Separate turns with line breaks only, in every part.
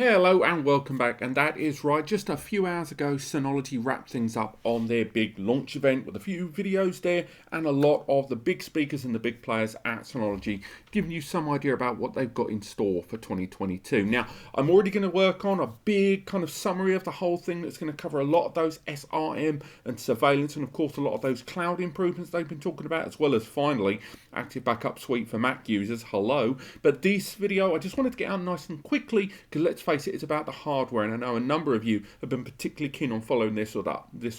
Hello and welcome back, and that is right, just a few hours ago Synology wrapped things up on their big launch event with a few videos there and a lot of the big speakers and the big players at Synology giving you some idea about what they've got in store for 2022. Now, I'm already going to work on a big kind of summary of the whole thing that's going to cover a lot of those SRM and surveillance and of course a lot of those cloud improvements they've been talking about, as well as finally active backup suite for Mac users. Hello. But this video I just wanted to get out nice and quickly because let's face it, it's about the hardware, and I know a number of you have been particularly keen on following this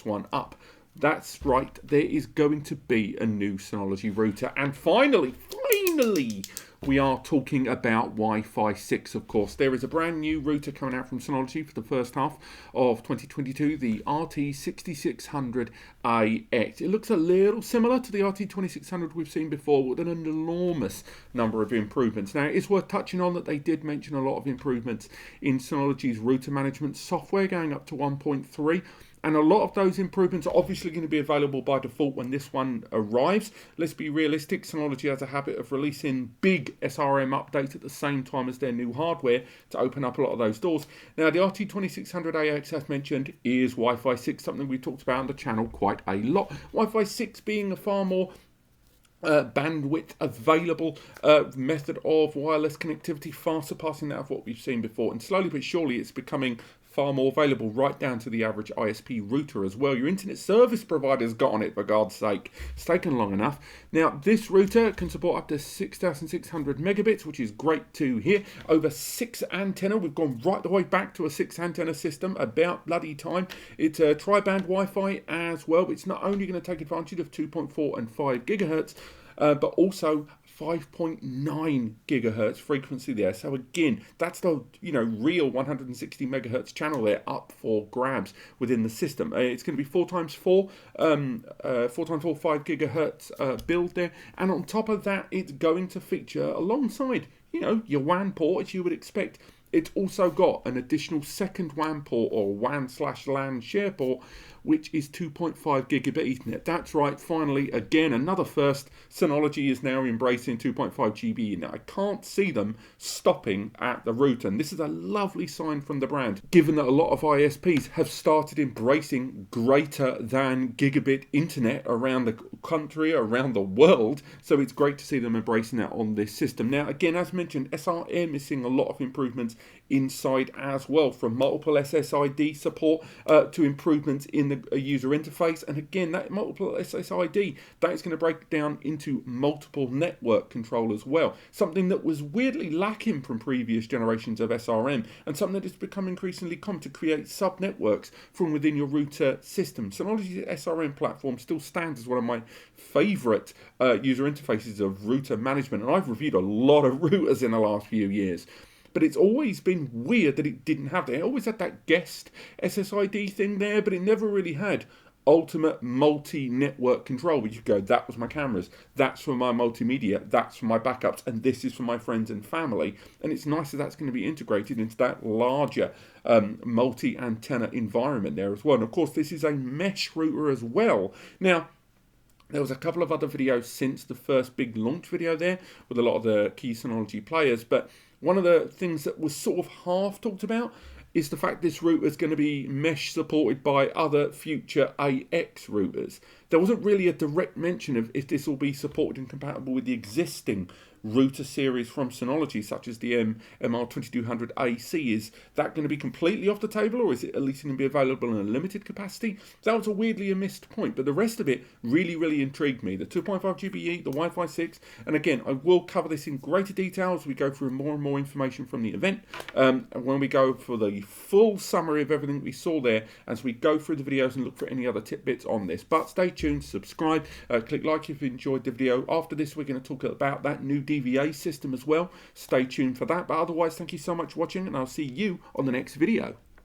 one up. That's right, there is going to be a new Synology router, and finally, we are talking about Wi-Fi 6, of course. There is a brand new router coming out from Synology for the first half of 2022, the RT6600ax. It looks a little similar to the RT2600 we've seen before, with an enormous number of improvements. Now, it is worth touching on that they did mention a lot of improvements in Synology's router management software, going up to 1.3. And a lot of those improvements are obviously going to be available by default when this one arrives. Let's be realistic, Synology has a habit of releasing big SRM updates at the same time as their new hardware to open up a lot of those doors. Now, the RT6600ax, as mentioned, is Wi-Fi 6, something we talked about on the channel quite a lot. Wi-Fi 6 being a far more bandwidth available method of wireless connectivity, far surpassing that of what we've seen before. And slowly but surely it's becoming far more available right down to the average ISP router as well. Your internet service provider's got on it, for God's sake. It's taken long enough. Now, this router can support up to 6,600 megabits, which is great to hear. Over 6 antenna. We've gone right the way back to a 6 antenna system. About bloody time. It's a tri-band Wi-Fi as well. It's not only going to take advantage of 2.4 and 5 gigahertz, but also 5.9 gigahertz frequency there. So again, that's the real 160 megahertz channel there up for grabs within the system. It's going to be 4x4 5 gigahertz build there, and on top of that, it's going to feature alongside your WAN port, as you would expect. It's also got an additional second WAN port, or WAN/LAN share port, which is 2.5 gigabit Ethernet. That's right, finally, again, another first. Synology is now embracing 2.5 GB. Now, I can't see them stopping at the router, and this is a lovely sign from the brand, given that a lot of ISPs have started embracing greater than gigabit internet around the country, around the world. So it's great to see them embracing that on this system. Now, again, as mentioned, SRM is seeing a lot of improvements inside as well, from multiple SSID support to improvements in the user interface. And again, that multiple SSID, that is going to break down into multiple network control as well, something that was weirdly lacking from previous generations of SRM, and something that has become increasingly common to create sub-networks from within your router system. Synology's SRM platform still stands as one of my favorite user interfaces of router management, and I've reviewed a lot of routers in the last few years. But it's always been weird that it didn't have that. It always had that guest SSID thing there, but it never really had ultimate multi-network control, where you go, that was my cameras, that's for my multimedia, that's for my backups, and this is for my friends and family. And it's nice that that's going to be integrated into that larger multi-antenna environment there as well. And of course, this is a mesh router as well. Now, there was a couple of other videos since the first big launch video there with a lot of the key Synology players, but one of the things that was sort of half talked about is the fact this router is going to be mesh supported by other future AX routers. There wasn't really a direct mention of if this will be supported and compatible with the existing router series from Synology, such as the MR2200AC. Is that going to be completely off the table, or is it at least going to be available in a limited capacity? That was a weirdly missed point, but the rest of it really intrigued me. The 2.5 GBE, the Wi-Fi 6, and again, I will cover this in greater detail as we go through more and more information from the event, and when we go for the full summary of everything we saw there, as we go through the videos and look for any other tidbits on this. But stay tuned, subscribe, click like if you enjoyed the video. After this, we're going to talk about that new DVA system as well. Stay tuned for that. But otherwise, thank you so much for watching, and I'll see you on the next video.